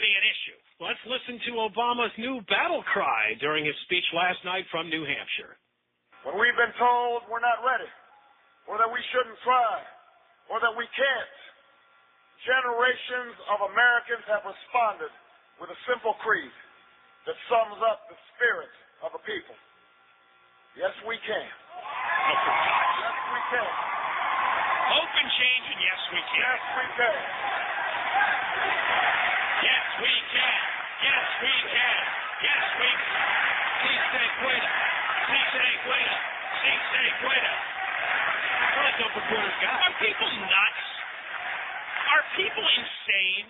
be an issue. Let's listen to Obama's new battle cry during his speech last night from New Hampshire. When we've been told we're not ready, or that we shouldn't try, or that we can't, generations of Americans have responded with a simple creed that sums up the spirit of a people. Yes, we can. Yes, we can. Hope and change, and yes, we can. Yes, we can. Yes, we can. Yes, we can. Yes, we can. Si se puede. Si se puede. Si se puede. Are people nuts? Are people insane?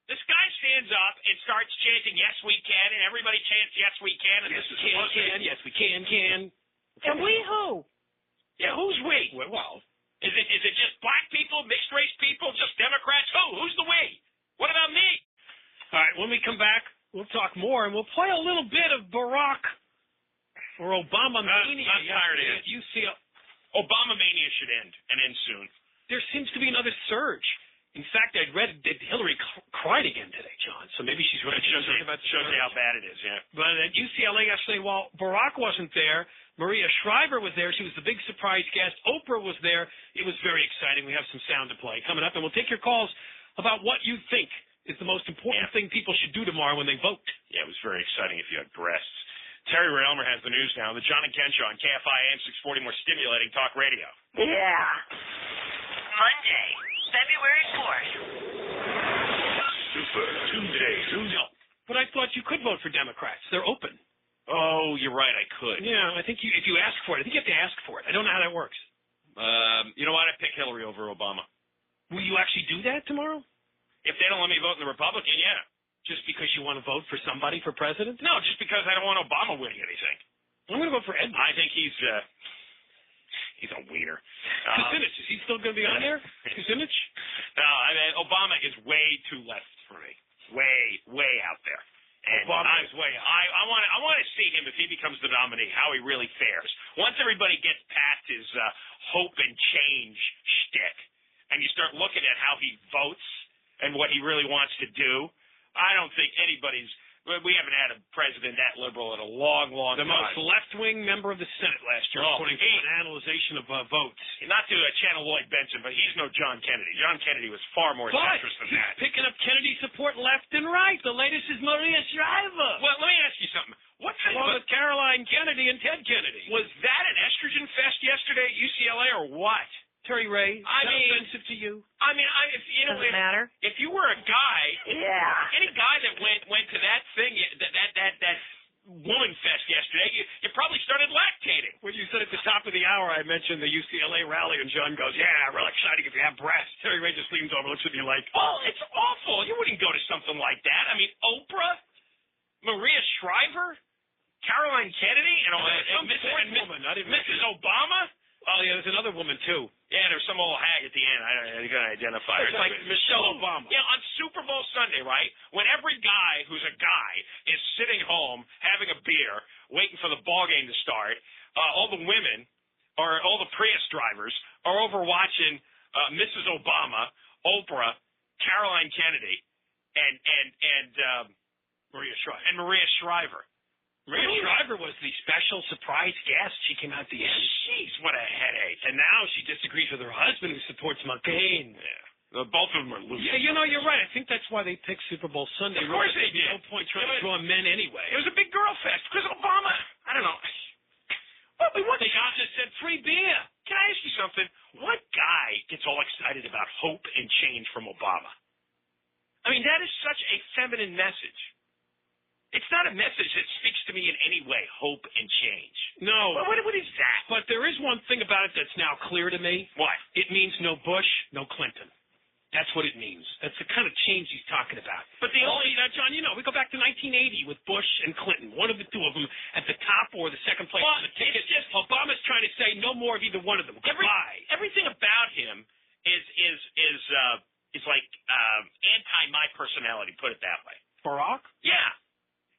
This guy stands up and starts chanting, yes, we can, and everybody chants, yes, we can, and yes, this is supposed to be... Yes, we can. And we who? Yeah, who's we? Well, is it just black people, mixed race people, just Democrats? Who's the we? What about me? All right, when we come back, we'll talk more, and we'll play a little bit of Barack or Obama mania. I'm tired of it. Obama mania should end, and end soon. There seems to be another surge. In fact, I'd read that Hillary cried again today, John, so maybe she's right. It shows you how bad it is, yeah. But at UCLA yesterday, while Barack wasn't there, Maria Shriver was there. She was the big surprise guest. Oprah was there. It was very exciting. We have some sound to play coming up, and we'll take your calls about what you think is the most important thing people should do tomorrow when they vote. Yeah, it was very exciting if you had breasts. Terry Ray Elmer has the news now. The John and Ken Show on KFI AM 640, more stimulating talk radio. Yeah. Monday, February 4th. Super Tuesday. But I thought you could vote for Democrats. They're open. Oh, you're right. I could. Yeah, I think if you ask for it, I think you have to ask for it. I don't know how that works. You know what? I'd pick Hillary over Obama. Will you actually do that tomorrow? If they don't let me vote in the Republican, yeah. Just because you want to vote for somebody for president? No, just because I don't want Obama winning anything. I'm going to vote for Ed. I think he's a wiener. Kucinich, is he still going to be on there? Kucinich? No, I mean, Obama is way too left for me. Way out there. And Obama is way out. I want to see him, if he becomes the nominee, how he really fares. Once everybody gets past his hope and change shtick, and you start looking at how he votes and what he really wants to do, I don't think we haven't had a president that liberal in a long time. The most left-wing member of the Senate last year, according to an analyzation of votes. Not to channel Lloyd Benson, but he's no John Kennedy. John Kennedy was far more centrist than that. He's picking up Kennedy support left and right. The latest is Maria Shriver. Well, let me ask you something. Along with Caroline Kennedy and Ted Kennedy. Was that an estrogen fest yesterday at UCLA or what? Terry Ray, offensive to you? I mean, Doesn't matter. If you were a guy, any guy that went to that thing, that woman fest yesterday, you probably started lactating. When you said at the top of the hour, I mentioned the UCLA rally, and John goes, "Yeah, real exciting if you have breasts." Terry Ray just leans over, looks at me like, "Well, it's awful. You wouldn't go to something like that." I mean, Oprah, Maria Shriver, Caroline Kennedy, and Mrs. Obama. Oh, yeah, there's another woman, too. Yeah, there's some old hag at the end. I got to identify her. It's like Michelle Obama. Yeah, on Super Bowl Sunday, right, when every guy who's a guy is sitting home having a beer, waiting for the ball game to start, all the women, or all the Prius drivers, are over watching Mrs. Obama, Oprah, Caroline Kennedy, and Maria Shriver. Maria Shriver was the special surprise guest. She came out the end. Jeez, what a headache. And now she disagrees with her husband, who supports McCain. Yeah. Both of them are losers. Yeah, you're right. I think that's why they picked Super Bowl Sunday. Of course they did. No point trying to draw men anyway. It was a big girl fest because Obama, I don't know. Well, they just said free beer. Can I ask you something? What guy gets all excited about hope and change from Obama? I mean, that is such a feminine message. It's not a message that speaks to me in any way, hope and change. No. What is that? But there is one thing about it that's now clear to me. What? It means no Bush, no Clinton. That's what it means. That's the kind of change he's talking about. But John, we go back to 1980 with Bush and Clinton, one of the two of them at the top or the second place on the ticket. Obama's trying to say no more of either one of them. Everything about him is like anti-my personality, put it that way. Barack? Yeah.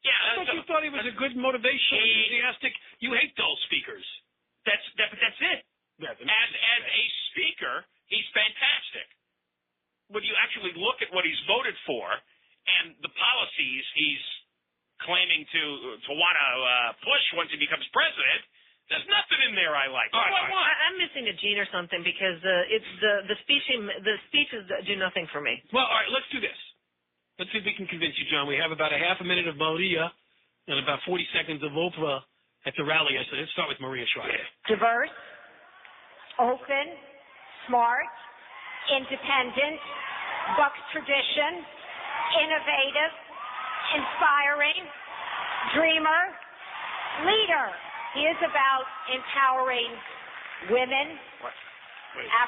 Yeah, I thought you thought he was a good motivational, enthusiastic. You hate dull speakers. That's it. Yeah, as a speaker, he's fantastic. When you actually look at what he's voted for and the he's claiming to want to push once he becomes president. There's nothing in there I like. I'm missing a gene or something because it's the speeches do nothing for me. Well, all right, let's do this. Let's see if we can convince you, John. We have about a half a minute of Maria and about 40 seconds of Oprah at the rally yesterday. Let's start with Maria Shriver. Diverse, open, smart, independent, bucks tradition, innovative, inspiring, dreamer, leader. He is about empowering women,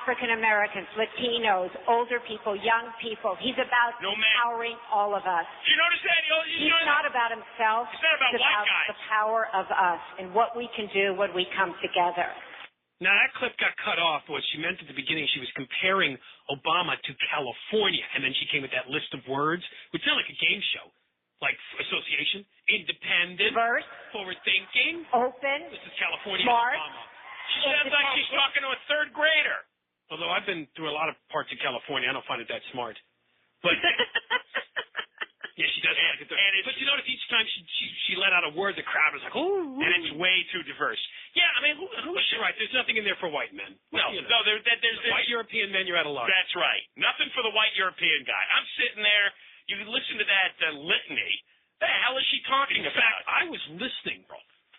African Americans, Latinos, older people, young people. He's about empowering all of us. You notice that? He's not about himself. He's not about white guys. The power of us and what we can do when we come together. Now, that clip got cut off. What she meant at the beginning, she was comparing Obama to California, and then she came with that list of words, which sounded like a game show. Like association, independent, diverse, forward-thinking, open, this is California, smart, Obama. She sounds like she's talking to a third grader. Although I've been through a lot of parts of California, I don't find it that smart. But yeah, she does. But you notice each time she let out a word, the crowd was like, "Ooh!" And it's way too diverse. Yeah, I mean, who is she? Right? There's nothing in there for white men. No, there's white European men. You're out of luck. That's right. Nothing for the white European guy. I'm sitting there. You listen to that litany. The hell is she talking about? In fact, I was listening.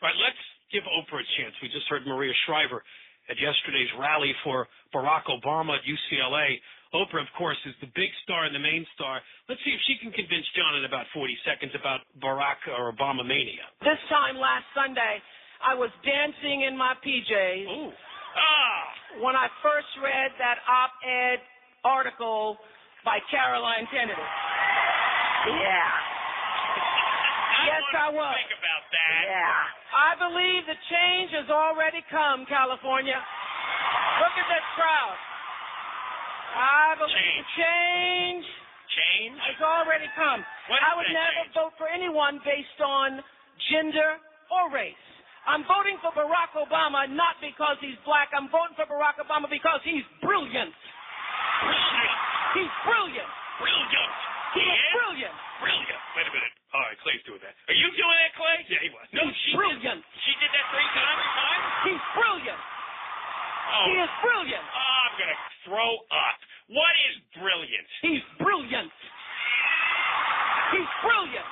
Right, let's give Oprah a chance. We just heard Maria Shriver at yesterday's rally for Barack Obama at UCLA. Oprah, of course, is the big star and the main star. Let's see if she can convince John in about 40 seconds about Barack or Obama mania. This time last Sunday, I was dancing in my PJs. Ooh. When I first read that op-ed article by Caroline Kennedy. Yeah. Yes, I was. Think about that. Yeah. I believe the change has already come, California. Look at that crowd. I believe the change has already come. I would never vote for anyone based on gender or race. I'm voting for Barack Obama not because he's black. I'm voting for Barack Obama because he's brilliant. He's brilliant. Brilliant. He is brilliant. Brilliant. Wait a minute. All right, Clay's doing that. Are you doing that, Clay? Yeah, he was. No, He's brilliant. She did that 3 times. He's brilliant. Oh. He is brilliant. Oh, I'm going to throw up. What is brilliant? He's brilliant. He's brilliant.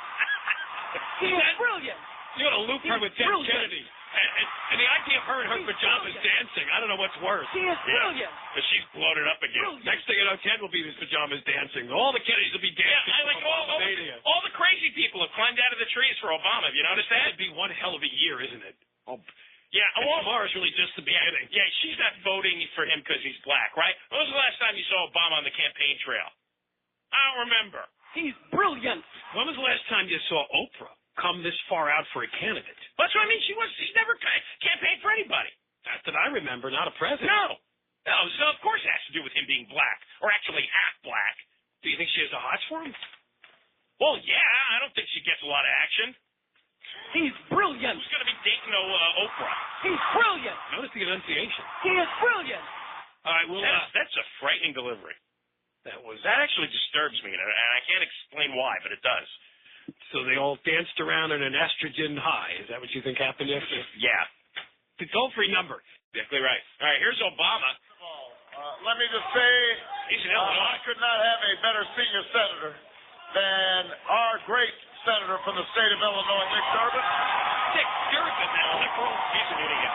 He is brilliant. You're going to loop her with Ted brilliant. Kennedy. And the idea of her in her pajamas dancing, I don't know what's worse. He is brilliant. But she's bloated up again. Brilliant. Next thing you know, Ted will be in his pajamas dancing. All the Kennedys will be dancing. Yeah, I like all the crazy people have climbed out of the trees for Obama. Have you noticed that? That'd be one hell of a year, isn't it? Oh, yeah. Well, tomorrow's really just the beginning. Yeah, she's not voting for him because he's black, right? When was the last time you saw Obama on the campaign trail? I don't remember. He's brilliant. When was the last time you saw Oprah come this far out for a candidate? That's what I mean. She's never campaigned for anybody. Not that I remember. Not a president. No. So of course it has to do with him being black, or actually half black. Do you think she has the hots for him? Well, yeah. I don't think she gets a lot of action. He's brilliant. Who's going to be dating Oprah? He's brilliant. Notice the enunciation. He is brilliant. All right, well, that's a frightening delivery. That actually disturbs me, and I can't explain why, but it does. So they all danced around in an estrogen high. Is that what you think happened yesterday? Yeah. The toll-free number. Exactly right. All right, here's Obama. Let me just say, He's in Illinois. I could not have a better senior senator than our great senator from the state of Illinois, Dick Durbin. Dick Durbin, that liberal. He's an idiot.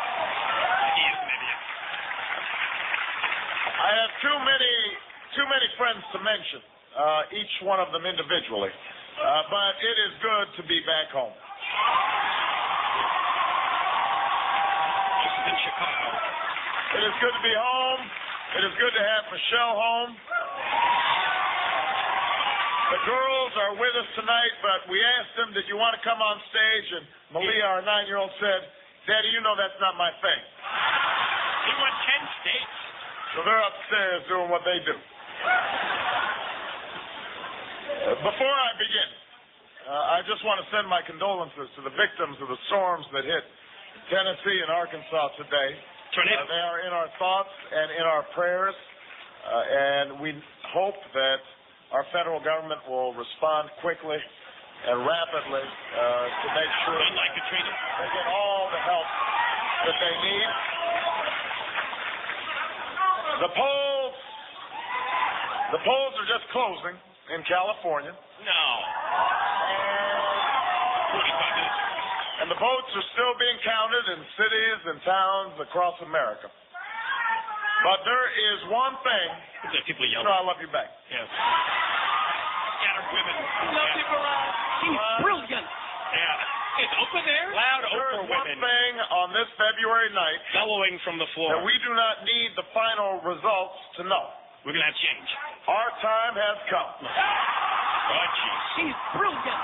He is an idiot. I have too many friends to mention, each one of them individually. But it is good to be back home. This is in Chicago. It is good to be home. It is good to have Michelle home. The girls are with us tonight, but we asked them, did you want to come on stage? And Malia, our 9-year-old, said, Daddy, you know that's not my thing. He won 10 states. So they're upstairs doing what they do. Before I begin, I just want to send my condolences to the victims of the storms that hit Tennessee and Arkansas today. Tornado. They are in our thoughts and in our prayers, and we hope that our federal government will respond quickly and rapidly to make sure like Katrina. they get all the help that they need. The polls are just closing in California. No. 45 minutes. And the votes are still being counted in cities and towns across America. But there is one thing. People yelling. I love you back. Yes. Scattered women. Love you, Barack. He's brilliant. Yeah. Is Oprah there? Loud There Oprah is one women. thing on this February night Bellowing from the floor. that we do not need the final results to know. We're going to have change. Our time has come. Oh, jeez. He's brilliant.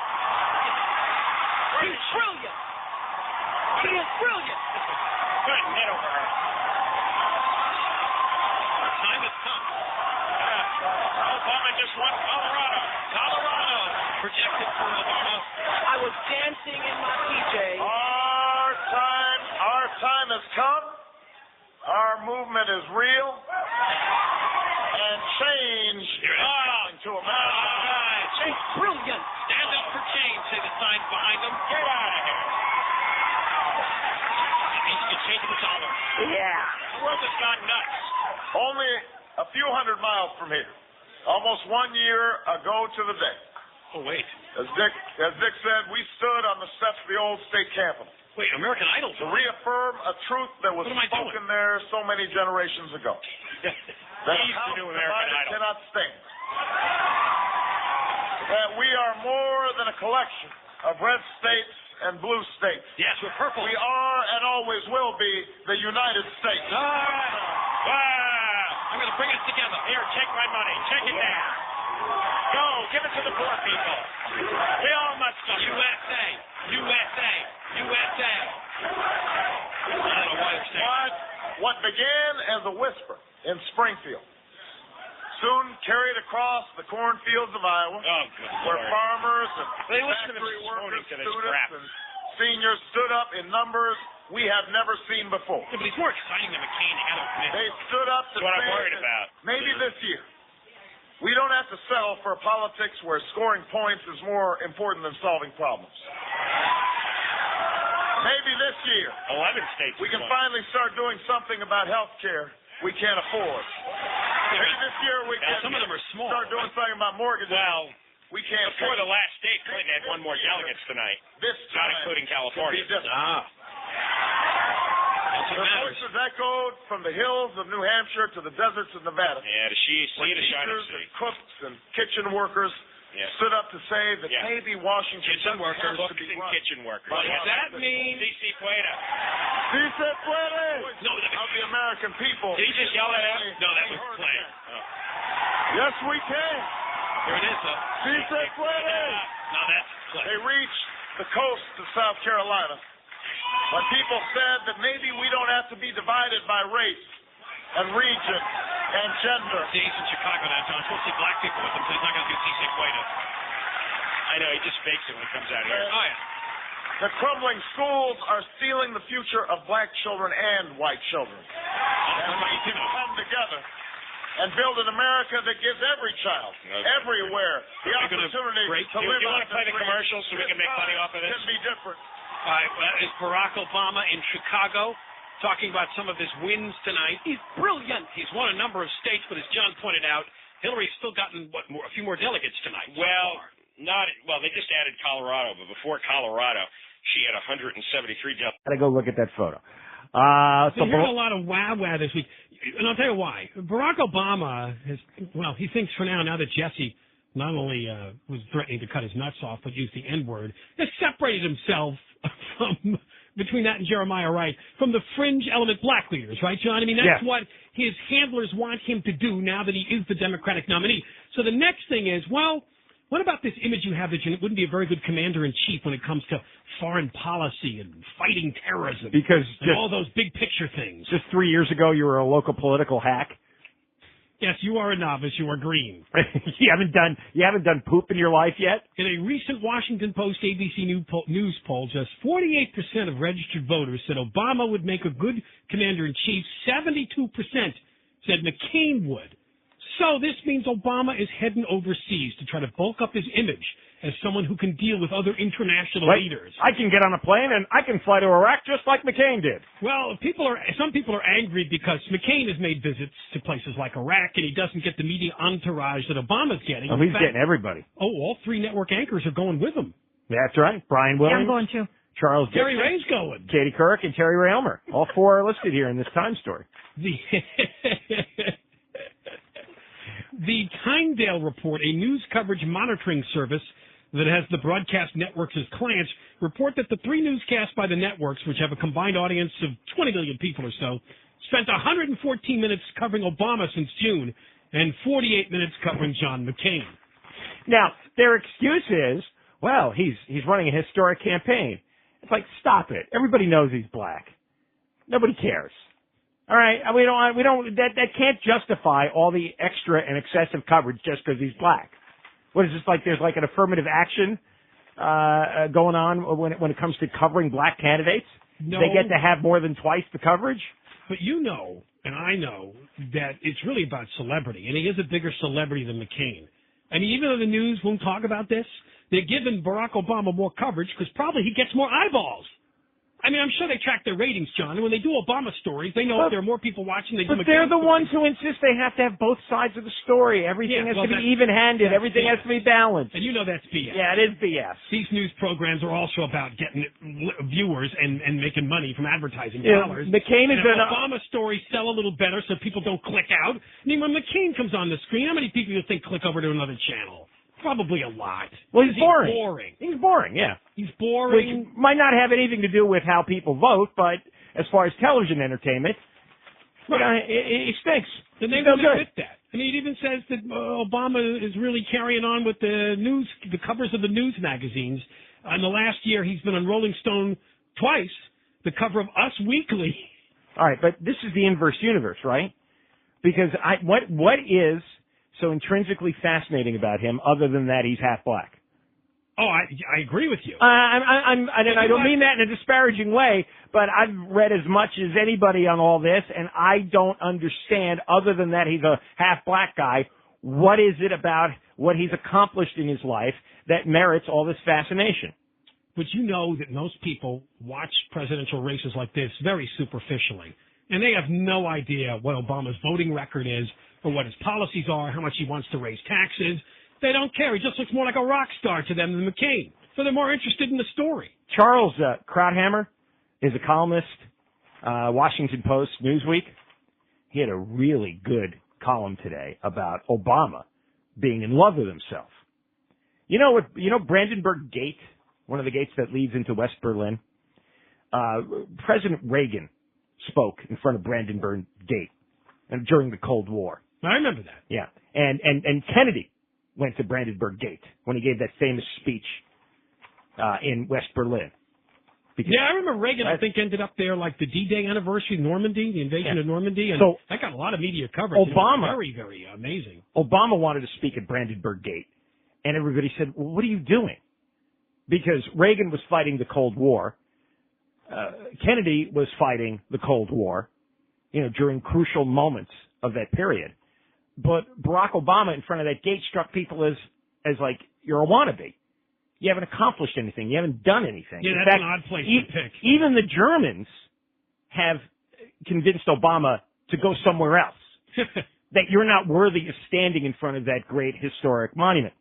He's brilliant. He is brilliant. Good net over her. Our time has come. Obama just won Colorado. Colorado. Projected for Obama. I was dancing in my PJs. Our time has come. Our movement is real. And change is coming to America. He's brilliant. Stand up for change, say the signs behind them. Get out of here. That means you can change the dollar. Yeah. The world has gone nuts. Only a few hundred miles from here, almost 1 year ago to the day, Oh, wait. as Dick said, we stood on the steps of the old state capitol Wait, American Idol. to reaffirm a truth that was What am I spoken doing? there so many generations ago. That He's a house the new American divided Idol. cannot stand. That we are more than a collection of red states and blue states. Yes, we're purple. We are and always will be the United States. All right. Wow. I'm going to bring us together. Here, take my money. Take it now. Go. Give it to the poor people. We all must go. USA. USA. USA. I don't know why they're saying What began as a whisper in Springfield soon carried across the cornfields of Iowa, Oh, good where Lord. farmers and They listen to factory this workers, morning to this students, crap. and seniors stood up in numbers we have never seen before. Yeah, but he's more exciting than McCain had of me. They stood up to That's what I'm say worried that about. maybe this year we don't have to settle for politics where scoring points is more important than solving problems. Maybe this year 11 states. we can finally start doing something about health care we can't afford. Maybe this year we Now, can some of them are small. start doing something about mortgages Well, we can't before pay. the last state, Clinton had one more delegates tonight, This not time including can California. be different. Ah. That's The what matters. voices echoed from the hills of New Hampshire to the deserts of Nevada. Yeah, the sea When to shine teachers and and sea. cooks and kitchen workers Yeah. stood up to say that Yeah. maybe Washington Kitchen doesn't workers, have to cooks be and run kitchen workers. by What does that Washington. mean? C.C. Pueda. Si se puede. No, that Of the American people. Did he just yell at him? No, that was Clay. Oh. Yes, we can. Here it is, though. Si se puede. No, that's Clay. They reached the coast of South Carolina. But people said that maybe we don't have to be divided by race and region and gender. See, he's in Chicago now, John. Supposed to see black people with him, so he's not going to do C.C. Pueda. I know, he just fakes it when he comes out here. Oh, yeah. The crumbling schools are stealing the future of black children and white children. And we can come together and build an America that gives every child, everywhere, the Are you gonna opportunity break? to Do live you out want to play their the dreams. commercial so we can make money off of this? Can be different. All right, well, is Barack Obama in Chicago talking about some of his wins tonight? He's brilliant. He's won a number of states, but as John pointed out, Hillary's still gotten a few more delegates tonight. Well, they just added Colorado, but before Colorado, she had 173 delegates. Gotta go look at that photo. So here's a lot of wow this week. And I'll tell you why. Barack Obama he thinks for now that Jesse not only was threatening to cut his nuts off, but used the N-word, has separated himself from, between that and Jeremiah Wright, from the fringe element black leaders, right, John? I mean, that's what his handlers want him to do now that he is the Democratic nominee. So the next thing is, what about this image you have that you wouldn't be a very good commander-in-chief when it comes to foreign policy and fighting terrorism Because and all those big picture things? just 3 years ago, you were a local political hack. Yes, you are a novice. You are green. you haven't done poop in your life yet? In a recent Washington Post ABC News poll, just 48% of registered voters said Obama would make a good commander-in-chief. 72% said McCain would. So this means Obama is heading overseas to try to bulk up his image as someone who can deal with other international leaders. I can get on a plane and I can fly to Iraq just like McCain did. Well, some people are angry because McCain has made visits to places like Iraq and he doesn't get the media entourage that Obama's getting. Oh, he's getting everybody. Oh, all 3 network anchors are going with him. That's right. Brian Williams. Yeah, I'm going too. Charles Terry Dixon, Ray's going. Katie Couric, and Terry Ray Elmer. All 4 are listed here in this Time story. The Tyndale Report, a news coverage monitoring service that has the broadcast networks as clients, report that the 3 newscasts by the networks, which have a combined audience of 20 million people or so, spent 114 minutes covering Obama since June and 48 minutes covering John McCain. Now, their excuse is, well, he's running a historic campaign. It's like, stop it. Everybody knows he's black. Nobody cares. All right, we don't. That can't justify all the extra and excessive coverage just because he's black. What is this like? There's like an affirmative action going on when it comes to covering black candidates. No. They get to have more than twice the coverage. But you know, and I know that it's really about celebrity, and he is a bigger celebrity than McCain. I mean, even though the news won't talk about this, they're giving Barack Obama more coverage because probably he gets more eyeballs. I mean, I'm sure they track their ratings, John, and when they do Obama stories, they know if there are more people watching, they do But they're the ones who insist they have to have both sides of the story. Everything has to be even-handed. Everything has to be balanced. And you know that's BS. Yeah, it is BS. These news programs are also about getting viewers and making money from advertising Yeah, dollars. McCain is and Obama stories sell a little better so people don't click out. I mean, when McCain comes on the screen, how many people do you think click over to another channel? Probably a lot. Well, he's boring. He's boring, yeah. He's boring. Which might not have anything to do with how people vote, but as far as television entertainment, you know, it stinks. And they don't admit that. I mean, it even says that Obama is really carrying on with the covers of the news magazines. In the last year, he's been on Rolling Stone twice, the cover of Us Weekly. All right, but this is the inverse universe, right? Because what is so intrinsically fascinating about him, other than that he's half black? Oh, I agree with you. I don't mean that in a disparaging way, but I've read as much as anybody on all this, and I don't understand, other than that he's a half black guy, what is it about what he's accomplished in his life that merits all this fascination? But you know that most people watch presidential races like this very superficially, and they have no idea what Obama's voting record is, or what his policies are, how much he wants to raise taxes. They don't care. He just looks more like a rock star to them than McCain. So they're more interested in the story. Charles Krauthammer is a columnist, Washington Post, Newsweek. He had a really good column today about Obama being in love with himself. You know Brandenburg Gate, one of the gates that leads into West Berlin? President Reagan spoke in front of Brandenburg Gate during the Cold War. I remember that. Yeah. And Kennedy went to Brandenburg Gate when he gave that famous speech in West Berlin. Yeah, I remember Reagan, I think, ended up there like the D-Day anniversary, Normandy, the invasion of Normandy, and that got a lot of media coverage. Obama, very, very amazing. Obama wanted to speak at Brandenburg Gate, and everybody said, well, what are you doing? Because Reagan was fighting the Cold War. Kennedy was fighting the Cold War, during crucial moments of that period. But Barack Obama in front of that gate struck people as like, you're a wannabe. You haven't accomplished anything. You haven't done anything. Yeah, in that's fact, an odd place to pick. Even the Germans have convinced Obama to go somewhere else. That you're not worthy of standing in front of that great historic monument.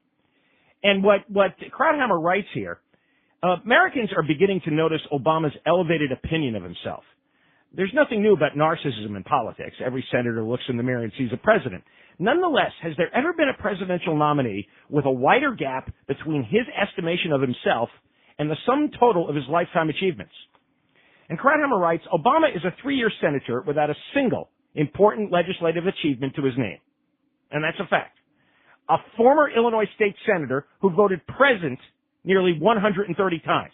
And what Krauthammer writes here, Americans are beginning to notice Obama's elevated opinion of himself. There's nothing new about narcissism in politics. Every senator looks in the mirror and sees a president. Nonetheless, has there ever been a presidential nominee with a wider gap between his estimation of himself and the sum total of his lifetime achievements? And Krauthammer writes, Obama is a 3-year senator without a single important legislative achievement to his name. And that's a fact. A former Illinois state senator who voted present nearly 130 times.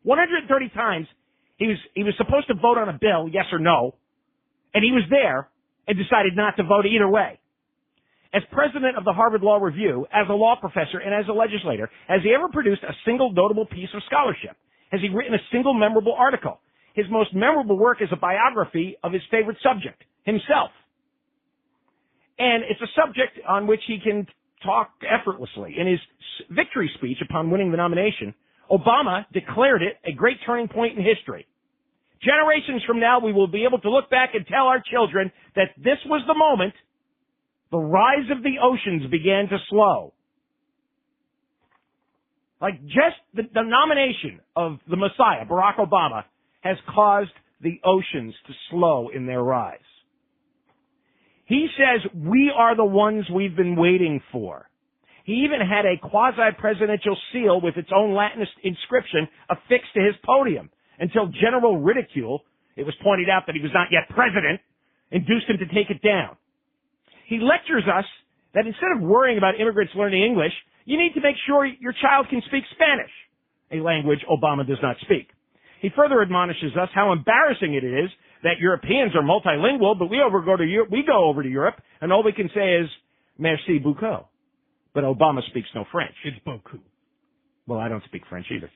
130 times. He was supposed to vote on a bill, yes or no, and he was there and decided not to vote either way. As president of the Harvard Law Review, as a law professor, and as a legislator, has he ever produced a single notable piece of scholarship? Has he written a single memorable article? His most memorable work is a biography of his favorite subject, himself. And it's a subject on which he can talk effortlessly. In his victory speech upon winning the nomination, Obama declared it a great turning point in history. Generations from now, we will be able to look back and tell our children that this was the moment the rise of the oceans began to slow. Like just the nomination of the Messiah, Barack Obama, has caused the oceans to slow in their rise. He says we are the ones we've been waiting for. He even had a quasi-presidential seal with its own Latin inscription affixed to his podium until general ridicule, it was pointed out that he was not yet president, induced him to take it down. He lectures us that instead of worrying about immigrants learning English, you need to make sure your child can speak Spanish, a language Obama does not speak. He further admonishes us how embarrassing it is that Europeans are multilingual, but we go over to Europe, and all we can say is, merci beaucoup. But Obama speaks no French. It's beaucoup. Well, I don't speak French either.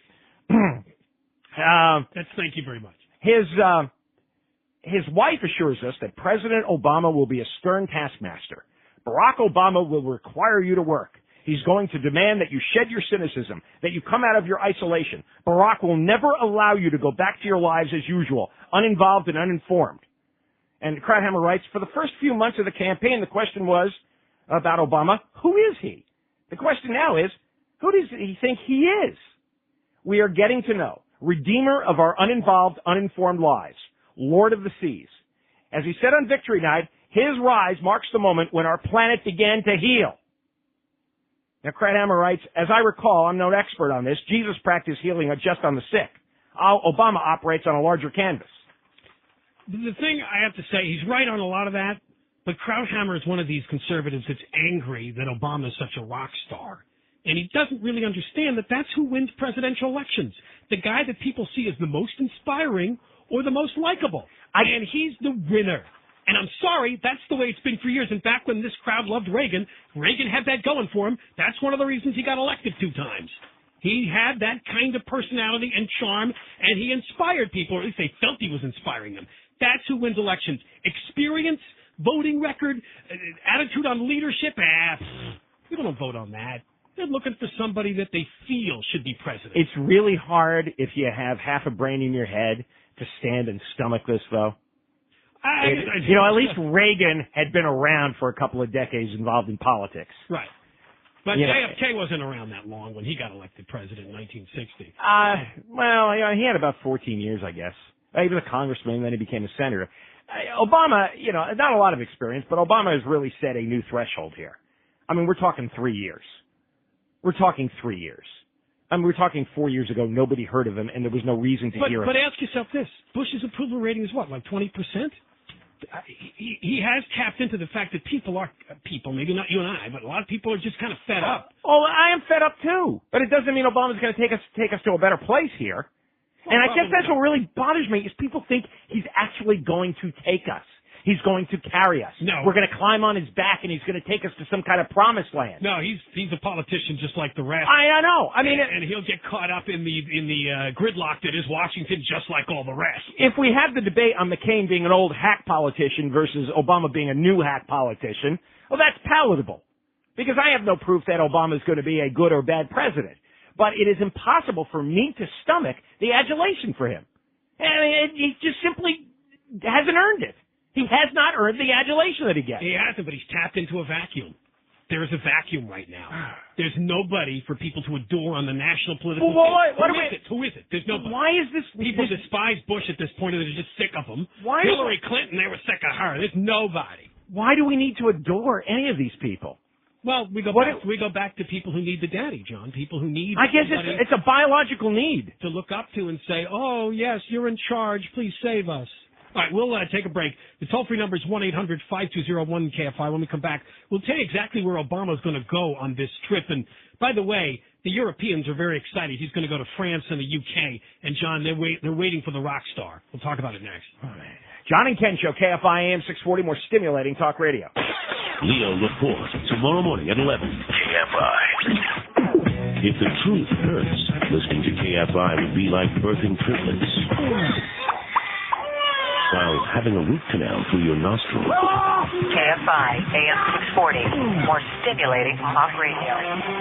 That's thank you very much. His wife assures us that President Obama will be a stern taskmaster. Barack Obama will require you to work. He's going to demand that you shed your cynicism, that you come out of your isolation. Barack will never allow you to go back to your lives as usual, uninvolved and uninformed. And Krauthammer writes, for the first few months of the campaign, the question was about Obama, who is he? The question now is, who does he think he is? We are getting to know. Redeemer of our uninvolved, uninformed lives. Lord of the seas. As he said on Victory Night, his rise marks the moment when our planet began to heal. Now, Krauthammer writes, as I recall, I'm no expert on this, Jesus practiced healing just on the sick. Obama operates on a larger canvas. The thing I have to say, he's right on a lot of that, but Krauthammer is one of these conservatives that's angry that Obama is such a rock star. And he doesn't really understand that that's who wins presidential elections. The guy that people see as the most inspiring or the most likable. And he's the winner. And I'm sorry, that's the way it's been for years. And back when this crowd loved Reagan, Reagan had that going for him. That's one of the reasons he got elected 2 times. He had that kind of personality and charm, and he inspired people, or at least they felt he was inspiring them. That's who wins elections. Experience, voting record, attitude on leadership, people don't vote on that. They're looking for somebody that they feel should be president. It's really hard if you have half a brain in your head to stand and stomach this, though. At least Reagan had been around for a couple of decades involved in politics. Right. But JFK wasn't around that long when he got elected president in 1960. He had about 14 years, I guess. He was a congressman, and then he became a senator. Obama, not a lot of experience, but Obama has really set a new threshold here. I mean, we're talking 3 years. We're talking 3 years. I mean, we're talking 4 years ago, nobody heard of him, and there was no reason to hear him. But ask yourself this. Bush's approval rating is what, like 20%? He has tapped into the fact that people, maybe not you and I, but a lot of people are just kind of fed up. Oh, I am fed up too. But it doesn't mean Obama's going to take us to a better place here. Well, and I guess that's what really bothers me is people think he's actually going to take us. He's going to carry us. No. We're going to climb on his back and he's going to take us to some kind of promised land. No, he's a politician just like the rest. I know. I mean, and he'll get caught up in the gridlock that is Washington just like all the rest. If we have the debate on McCain being an old hack politician versus Obama being a new hack politician, well, that's palatable. Because I have no proof that Obama is going to be a good or bad president. But it is impossible for me to stomach the adulation for him. I mean, he just simply hasn't earned it. He has not earned the adulation that he gets. He hasn't, but he's tapped into a vacuum. There is a vacuum right now. There's nobody for people to adore on the national political stage. Who is it? There's nobody. Why is this? People despise Bush at this point, and they're just sick of him. Hillary Clinton, they were sick of her. There's nobody. Why do we need to adore any of these people? Well, we go back to people who need the daddy, John. People who need. I guess it's a biological need to look up to and say, "Oh yes, you're in charge. Please save us." All right, we'll take a break. The toll-free number is 1-800-5201-KFI. When we come back, we'll tell you exactly where Obama's going to go on this trip. And, by the way, the Europeans are very excited. He's going to go to France and the UK. And, John, they're waiting for the rock star. We'll talk about it next. All right. John and Ken Show, KFI AM 640, more stimulating talk radio. Leo Laporte, tomorrow morning at 11. KFI. If the truth hurts, listening to KFI would be like birthing triplets. while having a root canal through your nostril. KFI, AM 640, more stimulating talk radio.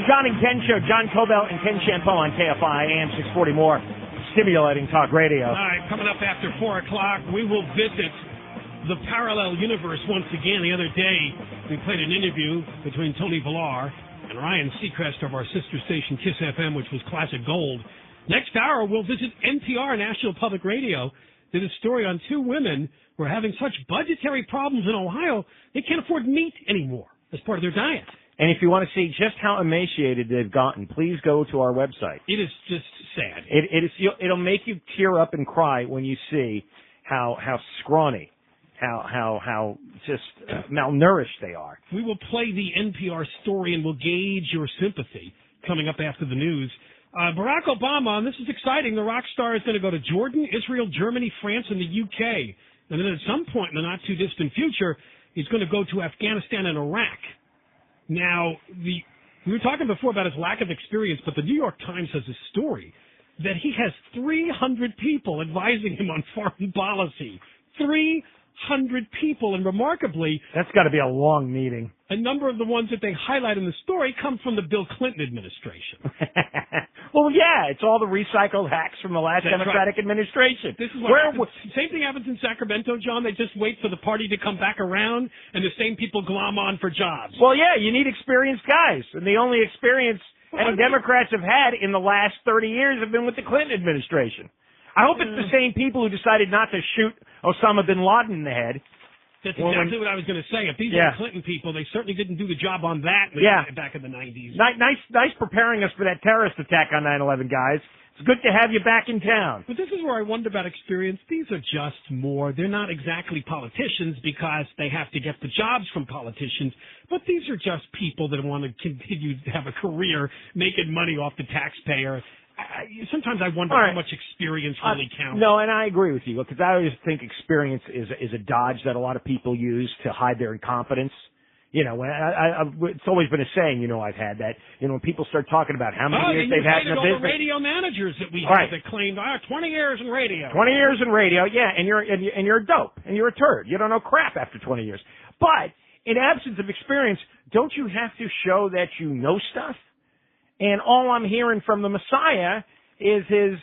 John and Ken Show, John Cobell and Ken Champeau on KFI, AM 640, more stimulating talk radio. All right, coming up after 4 o'clock, we will visit the parallel universe once again. The other day, we played an interview between Tony Villar and Ryan Seacrest of our sister station, KISS FM, which was classic gold. Next hour, we'll visit NPR, National Public Radio. Did a story on 2 women who are having such budgetary problems in Ohio, they can't afford meat anymore as part of their diet. And if you want to see just how emaciated they've gotten, please go to our website. It is just sad. It'll make you tear up and cry when you see how scrawny, how just malnourished they are. We will play the NPR story and we'll gauge your sympathy coming up after the news. Barack Obama, and this is exciting, the rock star is going to go to Jordan, Israel, Germany, France, and the UK. And then at some point in the not-too-distant future, he's going to go to Afghanistan and Iraq. Now, we were talking before about his lack of experience, but the New York Times has a story that he has 300 people advising him on foreign policy. 300 people, and remarkably... That's got to be a long meeting. A number of the ones that they highlight in the story come from the Bill Clinton administration. Well, yeah, it's all the recycled hacks from the last Democratic administration. This is what happens. Same thing happens in Sacramento, John. They just wait for the party to come back around, and the same people glom on for jobs. Well, yeah, you need experienced guys, and the only experience any Democrats have had in the last 30 years have been with the Clinton administration. I hope it's the same people who decided not to shoot Osama bin Laden in the head. That's exactly what I was going to say. If these are the Clinton people, they certainly didn't do the job on that back in the 90s. Nice preparing us for that terrorist attack on 9/11, guys. It's good to have you back in town. But this is where I wonder about experience. These are just more. They're not exactly politicians because they have to get the jobs from politicians, but these are just people that want to continue to have a career making money off the taxpayer. Sometimes I wonder how much experience really counts. No, and I agree with you, because I always think experience is a dodge that a lot of people use to hide their incompetence. You know, it's always been a saying, I've had that, when people start talking about how many years they've had in the business. The radio managers that we have that claimed, 20 years in radio. 20 years in radio, yeah, and you're a dope, and you're a turd. You don't know crap after 20 years. But in absence of experience, don't you have to show that you know stuff? And all I'm hearing from the Messiah is his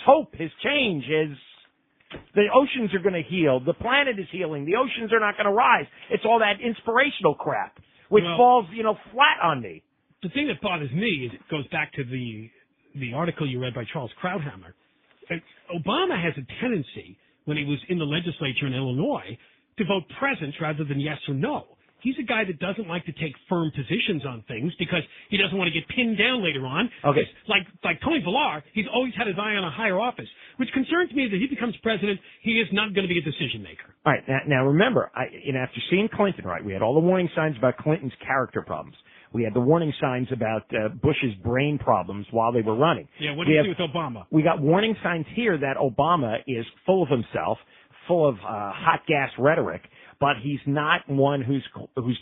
hope, his change, the oceans are going to heal, the planet is healing, the oceans are not going to rise. It's all that inspirational crap, which falls, flat on me. The thing that bothers me is it goes back to the article you read by Charles Krauthammer. Obama has a tendency, when he was in the legislature in Illinois, to vote present rather than yes or no. He's a guy that doesn't like to take firm positions on things because he doesn't want to get pinned down later on. Okay. Like Tony Villar, he's always had his eye on a higher office, which concerns me that if he becomes president, he is not going to be a decision maker. All right. Now remember, after seeing Clinton, we had all the warning signs about Clinton's character problems. We had the warning signs about Bush's brain problems while they were running. Yeah, what do you see with Obama? We got warning signs here that Obama is full of himself, full of hot gas rhetoric, but he's not one who's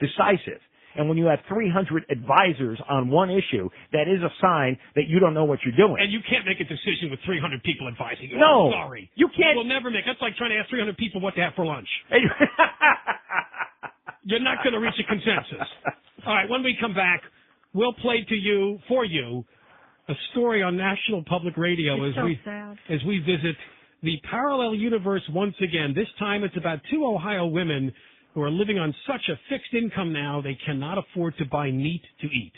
decisive. And when you have 300 advisors on one issue, that is a sign that you don't know what you're doing. And you can't make a decision with 300 people advising you. No. I'm sorry. You can't. We'll never make. That's like trying to ask 300 people what to have for lunch. You're not going to reach a consensus. All right, when we come back, we'll play for you, a story on National Public Radio as we visit the parallel universe once again. This time it's about 2 Ohio women who are living on such a fixed income now they cannot afford to buy meat to eat.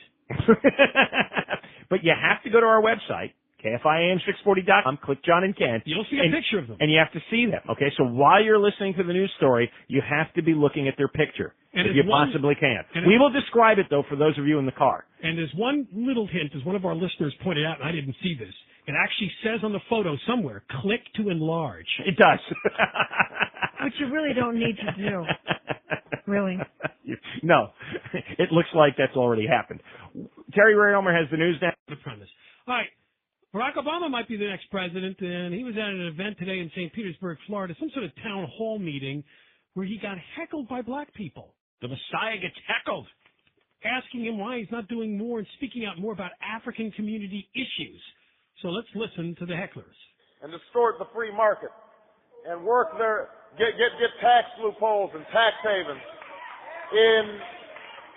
But you have to go to our website, KFIAM640.com, click John and Ken. You'll see a picture of them. And you have to see them, okay? So while you're listening to the news story, you have to be looking at their picture, if you possibly can. We will describe it, though, for those of you in the car. And there's one little hint, as one of our listeners pointed out, and I didn't see this. It actually says on the photo somewhere, click to enlarge. It does. Which you really don't need to do. Really? No. It looks like that's already happened. Terry Ray Elmer has the news now. The premise. All right. Barack Obama might be the next president, and he was at an event today in St. Petersburg, Florida, some sort of town hall meeting where he got heckled by black people. The Messiah gets heckled, asking him why he's not doing more and speaking out more about African community issues. So let's listen to the hecklers. And distort the free market and work get tax loopholes and tax havens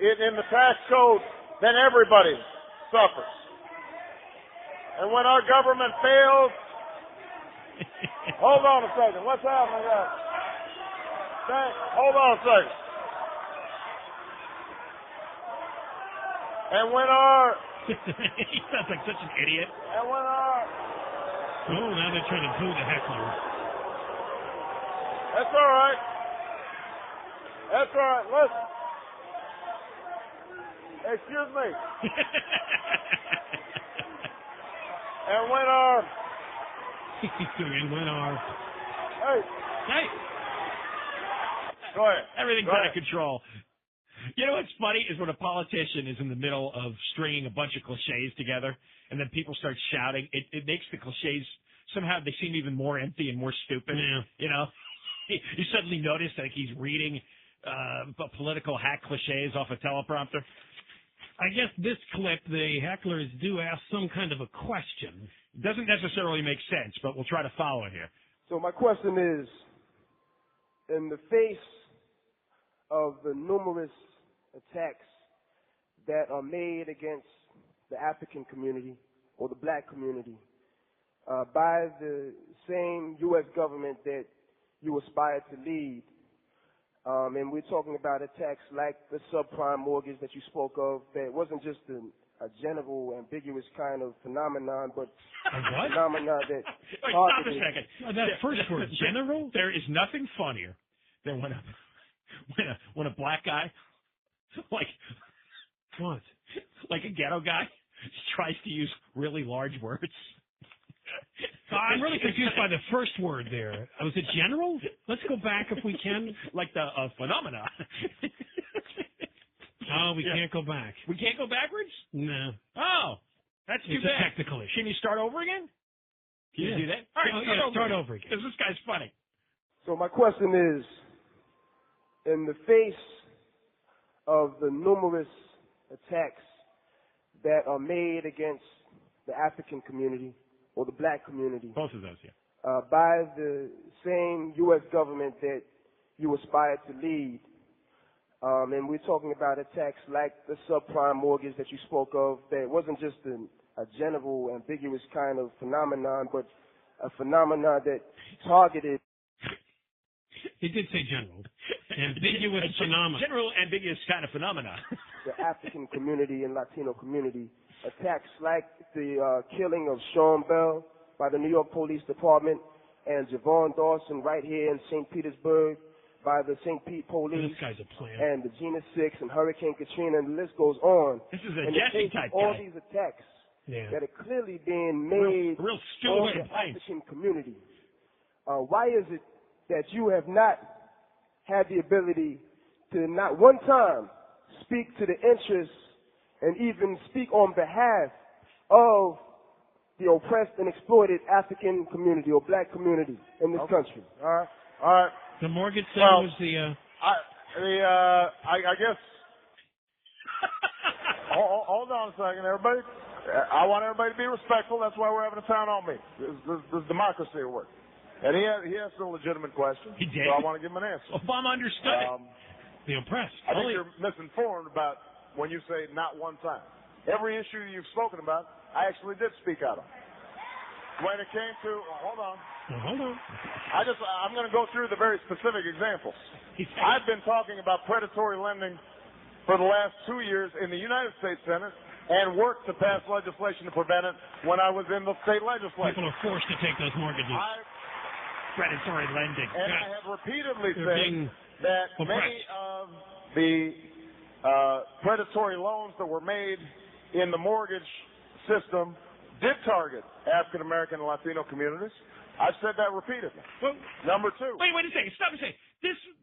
in the tax code, then everybody suffers. And when our government fails, hold on a second. What's happening, guys? Hold on a second. And when our he sounds like such an idiot. And when our oh, now they're trying to boo the heckler. That's all right. That's all right. Listen. Excuse me. And when our Hey. Go ahead. Everything's out of control. You know what's funny is when a politician is in the middle of stringing a bunch of cliches together, and then people start shouting. It makes the cliches somehow they seem even more empty and more stupid. Yeah. You know, you suddenly notice that he's reading political hack cliches off a teleprompter. I guess this clip, the hecklers do ask some kind of a question. It doesn't necessarily make sense, but we'll try to follow it here. So my question is, in the face of the numerous attacks that are made against the African community or the black community by the same U.S. government that you aspire to lead, and we're talking about attacks like the subprime mortgage that you spoke of, that wasn't just a general, ambiguous kind of phenomenon, but a phenomenon that Wait, stop a second. That first word, general? There is nothing funnier than when a black guy, like what? Like a ghetto guy, tries to use really large words. I'm really confused by the first word there. Was it general? Let's go back if we can. Like the phenomena. Oh, we can't go back. We can't go backwards? No. Oh, that's too it's bad. a technical issue. Can you start over again? Can you do that? All right, start over again. Because this guy's funny. So my question is, in the face of the numerous attacks that are made against the African community or the black community, both of those, yeah, by the same U.S. government that you aspire to lead, and we're talking about attacks like the subprime mortgage that you spoke of, that wasn't just a general, ambiguous kind of phenomenon, but a phenomenon that targeted. He did say general. Ambiguous phenomenon. General, ambiguous kind of phenomena. The African community and Latino community. Attacks like the killing of Sean Bell by the New York Police Department and Javon Dawson right here in St. Petersburg by the St. Pete Police. This guy's a plan. And the Gina 6 and Hurricane Katrina, and the list goes on. This is a and Jesse type all guy. these attacks that are clearly being real made on stupid the African community. Why is it that you have not had the ability to not one time speak to the interests and even speak on behalf of the oppressed and exploited African community or black community in this country? All right. The mortgage sale was the. I guess. Hold on a second, everybody. I want everybody to be respectful. That's why we're having a town hall meeting. This is democracy at work. And he has a legitimate question. He did. So I want to give him an answer. Obama understood it. The oppressed. I think you're misinformed about when you say not one time. Every issue you've spoken about, I actually did speak out on. When it came to, hold on. I'm going to go through the very specific examples. I've been talking about predatory lending for the last 2 years in the United States Senate and worked to pass legislation to prevent it when I was in the state legislature. People are forced to take those mortgages. Predatory lending. And I have repeatedly said that many of the predatory loans that were made in the mortgage system did target African American and Latino communities. I've said that repeatedly. Well, Number two. Wait a second. Stop a second.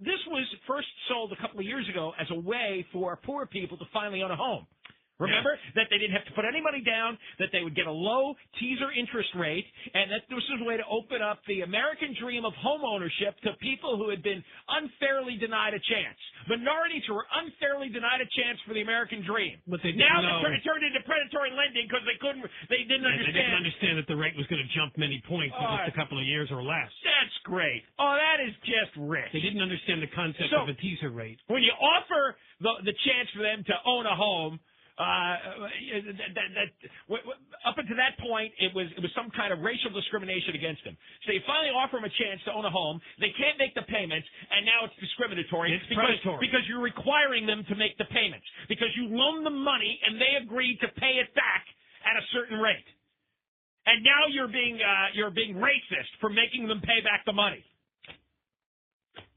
This was first sold a couple of years ago as a way for poor people to finally own a home. Remember that they didn't have to put any money down, that they would get a low teaser interest rate, and that this was a way to open up the American dream of home ownership to people who had been unfairly denied a chance. Minorities who were unfairly denied a chance for the American dream. But they now it turned into predatory lending because they didn't understand. They didn't understand that the rate was going to jump many points in just a couple of years or less. That's great. Oh, that is just rich. They didn't understand the concept of a teaser rate. When you offer the chance for them to own a home, up until that point, it was some kind of racial discrimination against them. So you finally offer them a chance to own a home. They can't make the payments, and now it's discriminatory because you're requiring them to make the payments because you loan them money and they agreed to pay it back at a certain rate. And now you're being racist for making them pay back the money.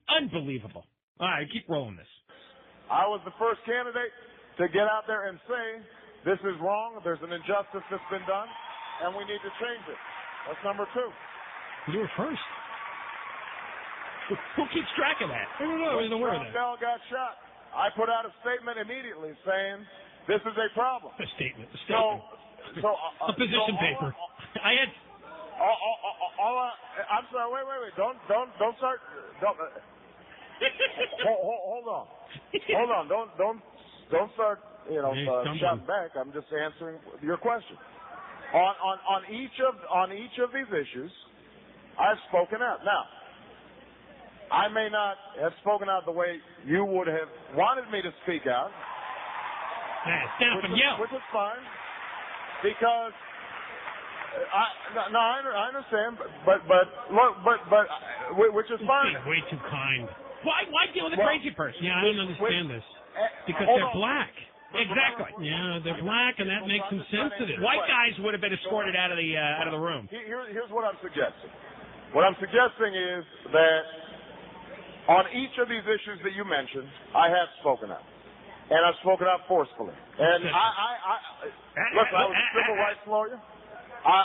Unbelievable. All right, keep rolling this. I was the first candidate to get out there and say, this is wrong, there's an injustice that's been done, and we need to change it. That's number 2. You were first. Who keeps track of that? I don't know. I wasn't aware of that. Bell got shot. I put out a statement immediately saying, this is a problem. A statement. A position paper. I had... I'm sorry, wait. Don't start... Hold on. Don't start, shouting back. I'm just answering your question. On each of these issues, I've spoken out. Now, I may not have spoken out the way you would have wanted me to speak out. Stand up and yell. Which is fine, because I understand, but which is fine. Way too kind. Why deal with a crazy person? Yeah, I don't understand this. Because they're black. Exactly. Yeah, they're black, and that makes them sensitive. White guys would have been escorted out of the room. Here's what I'm suggesting. What I'm suggesting is that on each of these issues that you mentioned, I have spoken out, and I've spoken out forcefully. And look, I was a civil rights lawyer. I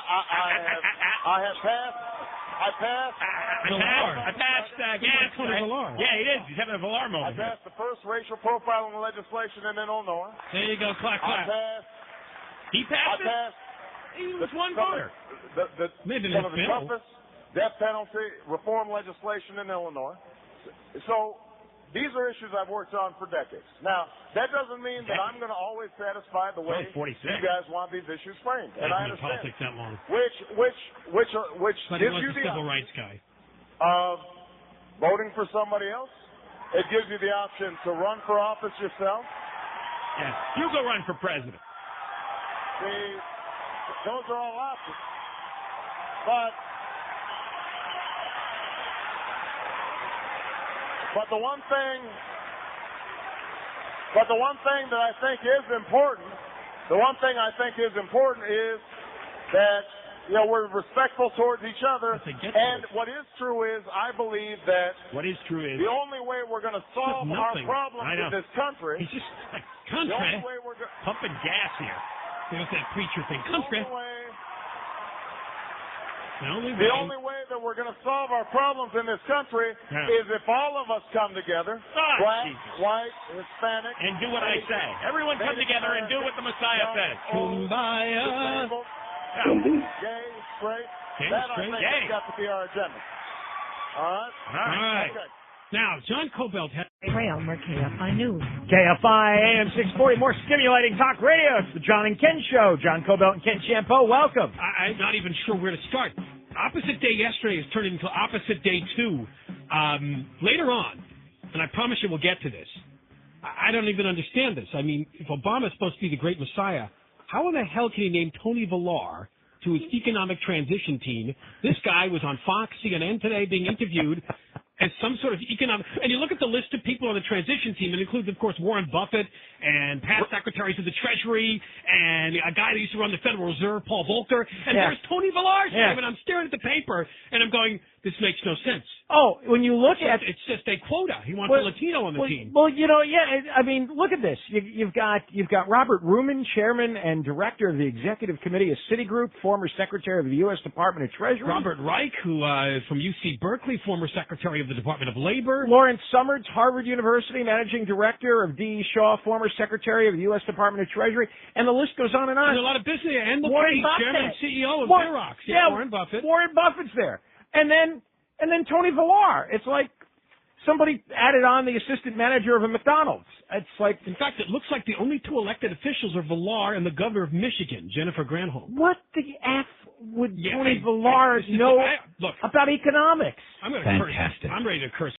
passed gas. Yeah, he is. He's having a Villar moment. I passed the first racial profiling legislation in Illinois. There you go, clap. He passed it? He was one voter. Some of the toughest death penalty reform legislation in Illinois. So these are issues I've worked on for decades. Now, that doesn't mean that I'm going to always satisfy the way you guys want these issues framed. And I understand. Politics that long. Which but gives you the civil rights guy of voting for somebody else. It gives you the option to run for office yourself. Yeah, you go run for president. Those are all options. But the one thing that I think is important, is that we're respectful towards each other. And what is true is, I believe that the only way we're going to solve our problems in this country. He's just country. Pumping gas here. There's that preacher thing. Country. The only way that we're going to solve our problems in this country is if all of us come together, black, white, Hispanic, and do what I say. Everyone come together and do what the Messiah says. Kumbaya. Gay, straight. That I think has got to be our agenda. All right. Okay. Now, John Cobelt has... Ray Elmer, KFI News. KFI AM 640, more stimulating talk radio. It's the John and Ken Show. John Cobelt and Ken Chiampou, welcome. I'm not even sure where to start. Opposite day yesterday has turned into opposite day 2. Later on, and I promise you we'll get to this, I don't even understand this. I mean, if Obama's supposed to be the great messiah, how in the hell can he name Tony Villar to his economic transition team? This guy was on Fox, CNN today being interviewed as some sort of economic, and you look at the list of people on the transition team, it includes, of course, Warren Buffett and past secretaries of the Treasury and a guy that used to run the Federal Reserve, Paul Volcker, and there's Tony Villar's name, and I'm staring at the paper, and I'm going, This makes no sense. Oh, when you look at it's just a quota. He wants a Latino on the team. Well, I mean, look at this. You've got Robert Ruman, chairman and director of the executive committee of Citigroup, former secretary of the U.S. Department of Treasury. Robert Reich, who is from UC Berkeley, former secretary of the Department of Labor. Lawrence Summers, Harvard University, managing director of D.E. Shaw, former secretary of the U.S. Department of Treasury, and the list goes on and on. And a lot of business. And Warren Buffett, Buffett, chairman and CEO of Xerox. Yeah, Warren Buffett. Warren Buffett's there. And then Tony Villar. It's like somebody added on the assistant manager of a McDonald's. It's like, in fact, it looks like the only two elected officials are Villar and the governor of Michigan, Jennifer Granholm. What the F would Tony Villar know about economics? I'm ready to curse